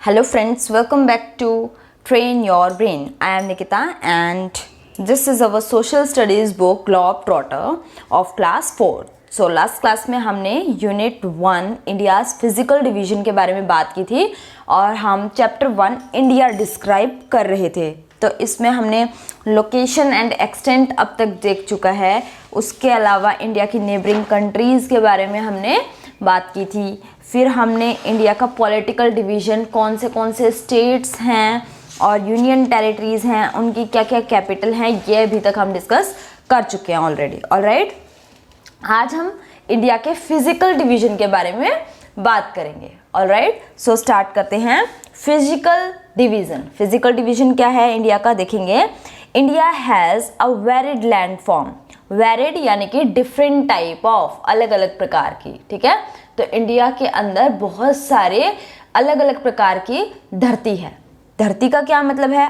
Hello friends, welcome back to Train Your Brain. I am Nikita and this is our social studies book Globetrotter of class 4. So last class में हमने unit 1 India's physical division के बारे में बात की थी और हम चैप्टर 1 इंडिया डिस्क्राइब कर रहे थे। तो इसमें हमने लोकेशन एंड एक्सटेंट अब तक देख चुका है। उसके अलावा इंडिया की नेबरिंग कंट्रीज़ के बारे में हमने बात की थी। फिर हमने इंडिया का पॉलिटिकल डिवीज़न, कौन से स्टेट्स हैं और यूनियन टेरिटरीज़ हैं, उनकी क्या क्या कैपिटल हैं, ये अभी तक हम डिस्कस कर चुके हैं ऑलरेडी। ऑलराइट, आज हम इंडिया के फिजिकल डिवीज़न के बारे में बात करेंगे। ऑलराइट, सो स्टार्ट करते हैं। फिजिकल डिवीज़न क्या है इंडिया का, देखेंगे। India has a varied land form. Varied यानी कि डिफरेंट टाइप ऑफ, अलग अलग प्रकार की, ठीक है। तो इंडिया के अंदर बहुत सारे अलग अलग प्रकार की धरती है। धरती का क्या मतलब है,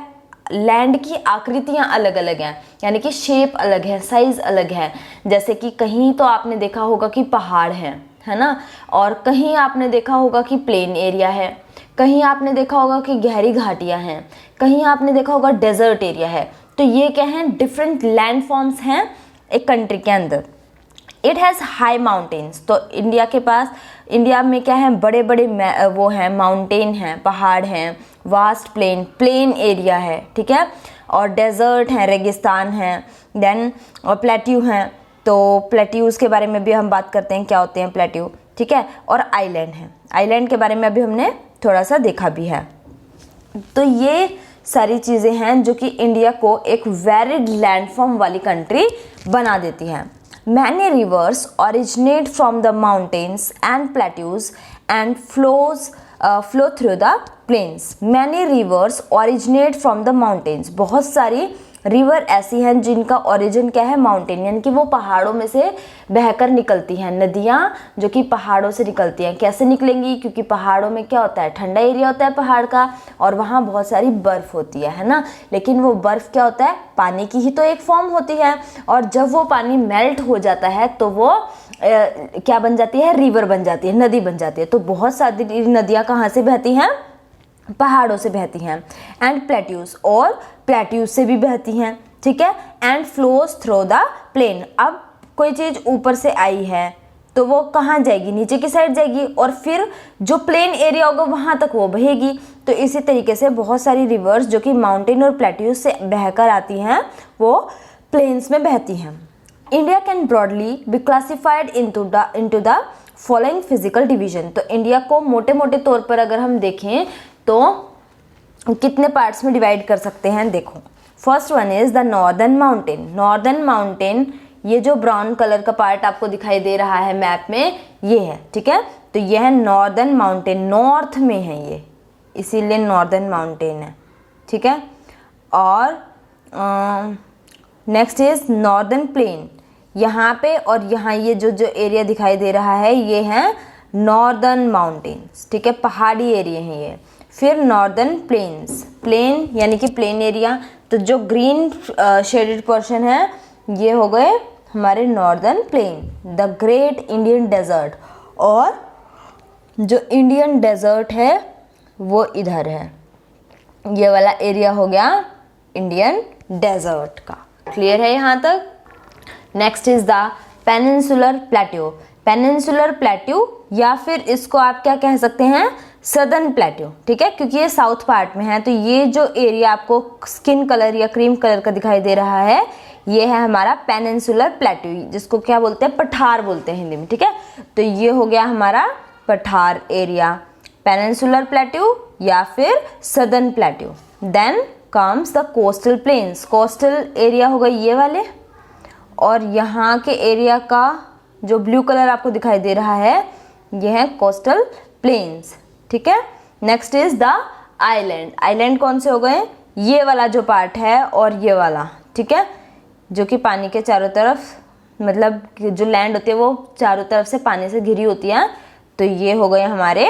लैंड की आकृतियाँ अलग अलग हैं, यानी कि शेप अलग है, साइज अलग है। जैसे कि कहीं तो आपने देखा होगा कि पहाड़ हैं, है ना, और कहीं आपने देखा होगा कि प्लेन एरिया है, कहीं आपने देखा होगा कि गहरी घाटियाँ हैं, कहीं आपने देखा होगा डेजर्ट एरिया है। तो ये क्या हैं, डिफरेंट लैंड फॉर्म्स हैं एक कंट्री के अंदर। It has high mountains. तो इंडिया में क्या है, बड़े बड़े वो हैं, माउंटेन हैं, पहाड़ हैं, वास्ट प्लेन एरिया है, ठीक है। और डेजर्ट हैं, रेगिस्तान हैं, देन और प्लेट्यू हैं। तो प्लेट्यूज़ के बारे में भी हम बात करते हैं, क्या होते हैं प्लेट्यू, ठीक है। और आइलैंड हैं, आइलैंड के बारे में अभी हमने थोड़ा सा देखा भी है। तो ये सारी चीज़ें हैं जो कि इंडिया को एक वेरिड लैंडफॉर्म वाली कंट्री बना देती हैं। Many rivers originate from the mountains and plateaus and flow through the plains. Many rivers originate from the mountains. बहुत सारी रिवर ऐसी हैं जिनका ओरिजिन क्या है, माउंटेन, यानी कि वो पहाड़ों में से बहकर निकलती हैं। नदियाँ जो कि पहाड़ों से निकलती हैं, कैसे निकलेंगी, क्योंकि पहाड़ों में क्या होता है, ठंडा एरिया होता है पहाड़ का, और वहाँ बहुत सारी बर्फ़ होती है ना। लेकिन वो बर्फ़ क्या होता है, पानी की ही तो एक फॉर्म होती है, और जब वो पानी मेल्ट हो जाता है तो वो क्या बन जाती है, रिवर बन जाती है, नदी बन जाती है। तो बहुत सारी नदियाँ कहाँ से बहती हैं, पहाड़ों से बहती हैं। एंड प्लेट्यूज, और प्लेट्यूज से भी बहती हैं, ठीक है। And flows through the plain. अब कोई चीज़ ऊपर से आई है तो वो कहाँ जाएगी, नीचे की साइड जाएगी, और फिर जो प्लेन एरिया होगा वहाँ तक वो बहेगी। तो इसी तरीके से बहुत सारी रिवर्स जो कि माउंटेन और प्लेट्यूज से बहकर आती हैं वो प्लेन्स में बहती हैं। India can broadly be classified into the following physical division. तो इंडिया को मोटे मोटे तौर पर अगर हम देखें तो कितने पार्ट्स में डिवाइड कर सकते हैं, देखो। First one is the northern mountain. Northern mountain, ये जो ब्राउन कलर का पार्ट आपको दिखाई दे रहा है मैप में, ये है, ठीक है। तो ये है नॉर्दर्न माउंटेन, नॉर्थ में है ये, इसीलिए नॉर्दर्न माउंटेन है, ठीक है। और नेक्स्ट इज नॉर्दर्न प्लेन। यहाँ पे और यहाँ ये जो एरिया दिखाई दे रहा है ये है नॉर्दर्न माउंटेन्स, ठीक है, पहाड़ी एरिया है ये। फिर नॉर्दर्न प्लेन्स, प्लेन यानी कि प्लेन एरिया। तो जो ग्रीन शेडेड पोर्शन है ये हो गए हमारे northern plain. The great Indian desert, और जो इंडियन डेजर्ट है वो इधर है, ये वाला एरिया हो गया इंडियन डेजर्ट का। क्लियर है यहाँ तक। Next is the peninsular plateau. Peninsular plateau, या फिर इसको आप क्या कह सकते हैं, सदर्न प्लेट्यू, ठीक है, क्योंकि ये साउथ पार्ट में है। तो ये जो एरिया आपको स्किन कलर या क्रीम कलर का दिखाई दे रहा है ये है हमारा पेनिनसुलर प्लेट्यू, जिसको क्या बोलते हैं, पठार बोलते हैं हिंदी में, ठीक है। तो ये हो गया हमारा पठार एरिया, पेनिनसुलर प्लेट्यू या फिर southern plateau. Then comes the coastal plains. Coastal area हो गए ये वाले, और यहाँ के एरिया का जो ब्लू कलर आपको दिखाई दे रहा है ये है कोस्टल प्लेन्स, ठीक है। Next is the island. Island कौन से हो गए, ये वाला जो पार्ट है और ये वाला, ठीक है, जो कि पानी के चारों तरफ, मतलब जो लैंड होती है वो चारों तरफ से पानी से घिरी होती है। तो ये हो गए हमारे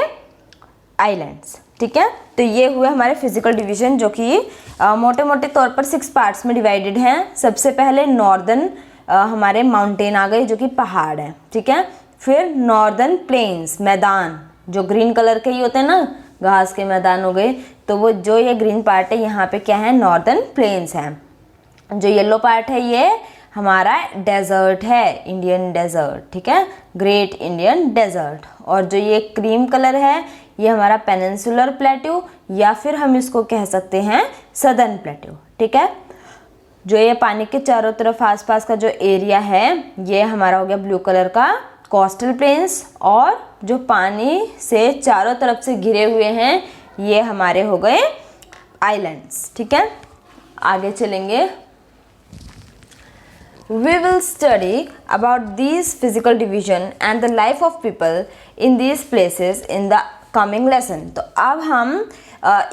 आइलैंड्स, ठीक है। तो ये हुए हमारे फिजिकल डिवीजन जो कि मोटे मोटे तौर पर 6 पार्ट्स में डिवाइडेड हैं। सबसे पहले नॉर्दर्न हमारे माउंटेन आ गए जो कि पहाड़ है, ठीक है। फिर नॉर्दर्न प्लेन्स, मैदान, जो ग्रीन कलर के ही होते हैं ना, घास के मैदान हो गए। तो वो जो ये ग्रीन पार्ट है यहाँ पे क्या है, नॉर्दर्न प्लेन्स है। जो येलो पार्ट है ये हमारा डेजर्ट है, इंडियन डेजर्ट, ठीक है, ग्रेट इंडियन डेजर्ट। और जो ये क्रीम कलर है ये हमारा पेनिनसुलर प्लेट्यू या फिर हम इसको कह सकते हैं सदर्न प्लेट्यू, ठीक है। जो ये पानी के चारों तरफ आसपास का जो एरिया है ये हमारा हो गया ब्लू कलर का कोस्टल प्लेन्स, और जो पानी से चारों तरफ से घिरे हुए हैं ये हमारे हो गए आइलैंड्स, ठीक है। आगे चलेंगे। We will study about these physical division and the life of people in these places in the coming lesson। तो अब हम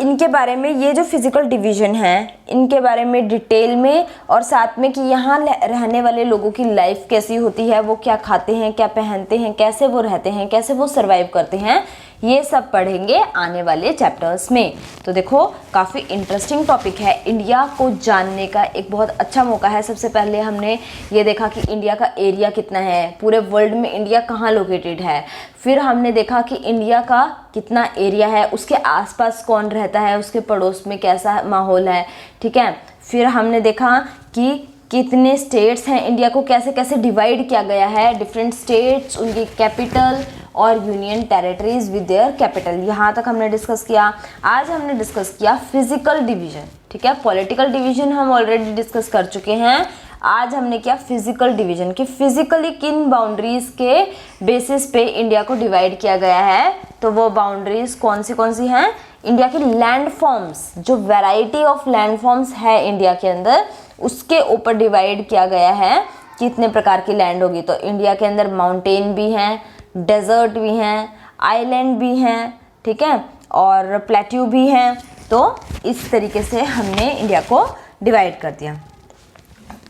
इनके बारे में, ये जो फिजिकल डिवीजन है इनके बारे में डिटेल में, और साथ में कि यहाँ रहने वाले लोगों की लाइफ कैसी होती है, वो क्या खाते हैं, क्या पहनते हैं, कैसे वो रहते हैं, कैसे वो सरवाइव करते हैं, ये सब पढ़ेंगे आने वाले चैप्टर्स में। तो देखो काफ़ी इंटरेस्टिंग टॉपिक है, इंडिया को जानने का एक बहुत अच्छा मौका है। सबसे पहले हमने ये देखा कि इंडिया का एरिया कितना है, पूरे वर्ल्ड में इंडिया कहाँ लोकेटेड है। फिर हमने देखा कि इंडिया का कितना एरिया है, उसके आसपास कौन रहता है, उसके पड़ोस में कैसा माहौल है, ठीक है। फिर हमने देखा कि कितने स्टेट्स हैं, इंडिया को कैसे कैसे डिवाइड किया गया है, डिफरेंट स्टेट्स, उनकी कैपिटल और union territories with their capital, यहाँ तक हमने डिस्कस किया। आज हमने डिस्कस किया फिजिकल डिवीजन, ठीक है। पॉलिटिकल डिवीजन हम ऑलरेडी डिस्कस कर चुके हैं। आज हमने किया फिजिकल डिवीजन कि फिजिकली किन बाउंड्रीज के बेसिस पे इंडिया को डिवाइड किया गया है। तो वो बाउंड्रीज कौन सी हैं, इंडिया के लैंड फॉर्म्स, जो वैरायटी ऑफ लैंड फॉर्म्स है इंडिया के अंदर, उसके ऊपर डिवाइड किया गया है कितने प्रकार की लैंड होगी। तो इंडिया के अंदर माउंटेन भी हैं, डेजर्ट भी हैं, आइलैंड भी हैं, ठीक है, और प्लेट्यू भी हैं। तो इस तरीके से हमने इंडिया को डिवाइड कर दिया।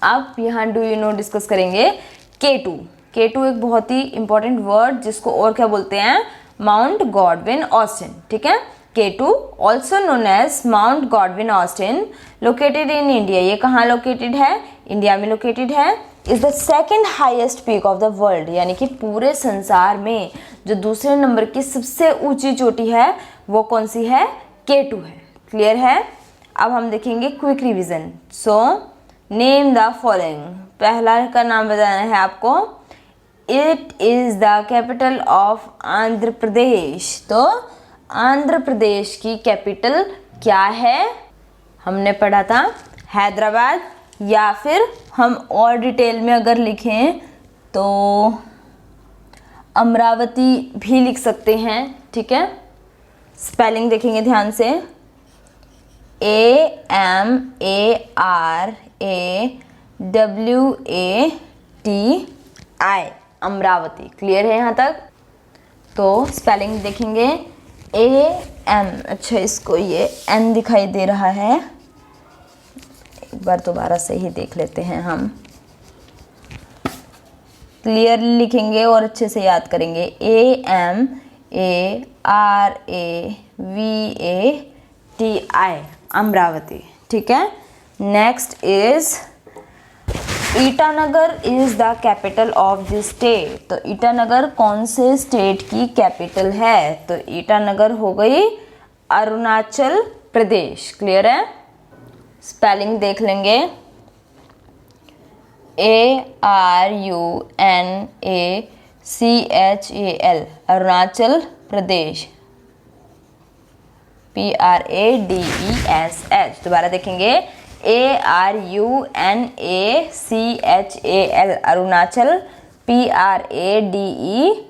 अब यहाँ डू यू नो डिस्कस करेंगे K2। K2 एक बहुत ही इंपॉर्टेंट वर्ड जिसको और क्या बोलते हैं, माउंट गॉडविन ऑस्टिन, ठीक है। K2 also known as mount Godwin Austen, located in India. ये कहाँ लोकेटेड है, इंडिया में लोकेटेड है। Is the second highest peak of the world, यानी कि पूरे संसार में जो दूसरे नंबर की सबसे ऊंची चोटी है वो कौन सी है, K2 है। क्लियर है। अब हम देखेंगे quick revision. So name the following, पहला का नाम बताना है आपको। It is the capital of Andhra Pradesh. तो आंध्र प्रदेश की कैपिटल क्या है, हमने पढ़ा था हैदराबाद, या फिर हम और डिटेल में अगर लिखें तो अमरावती भी लिख सकते हैं, ठीक है। स्पेलिंग देखेंगे ध्यान से, AMARAWATI, अमरावती। क्लियर है यहाँ तक। तो स्पेलिंग देखेंगे AM, अच्छा इसको ये N दिखाई दे रहा है, एक बार दोबारा से ही देख लेते हैं हम। क्लियरली लिखेंगे और अच्छे से याद करेंगे। AMARAVATI, अमरावती, ठीक है। Next is Itanagar is the capital of this state. तो ईटानगर कौन से स्टेट की कैपिटल है, तो ईटानगर हो गई अरुणाचल प्रदेश। क्लियर है। स्पेलिंग देख लेंगे, ARUNACHAL, अरुणाचल प्रदेश, PRADESH। दोबारा देखेंगे, ARUNACHAL, Arunachal, PRADESH,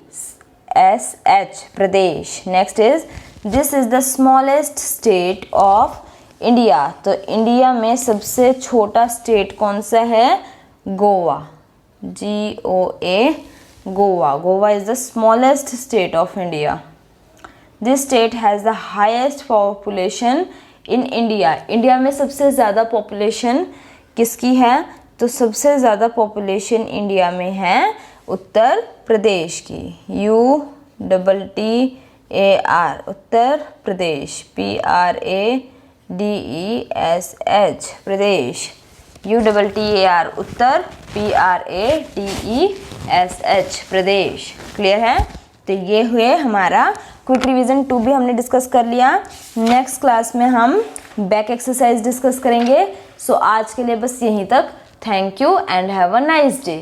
Pradesh. Next is this is the smallest state of India. तो इंडिया में सबसे छोटा स्टेट कौन सा है, Goa, GOA, Goa. Goa is the smallest state of India. This state has the highest population in India. India में सबसे ज़्यादा पॉपुलेशन किसकी है, तो सबसे ज़्यादा पॉपुलेशन इंडिया में है उत्तर प्रदेश की, UTTAR, उत्तर प्रदेश, PRADESH, प्रदेश, UTTAR, उत्तर, PRADESH, प्रदेश। क्लियर है। तो ये हुए हमारा क्विक रिवीजन 2 भी हमने डिस्कस कर लिया। नेक्स्ट क्लास में हम बैक एक्सरसाइज डिस्कस करेंगे। सो आज के लिए बस यहीं तक। Thank you and have a nice day.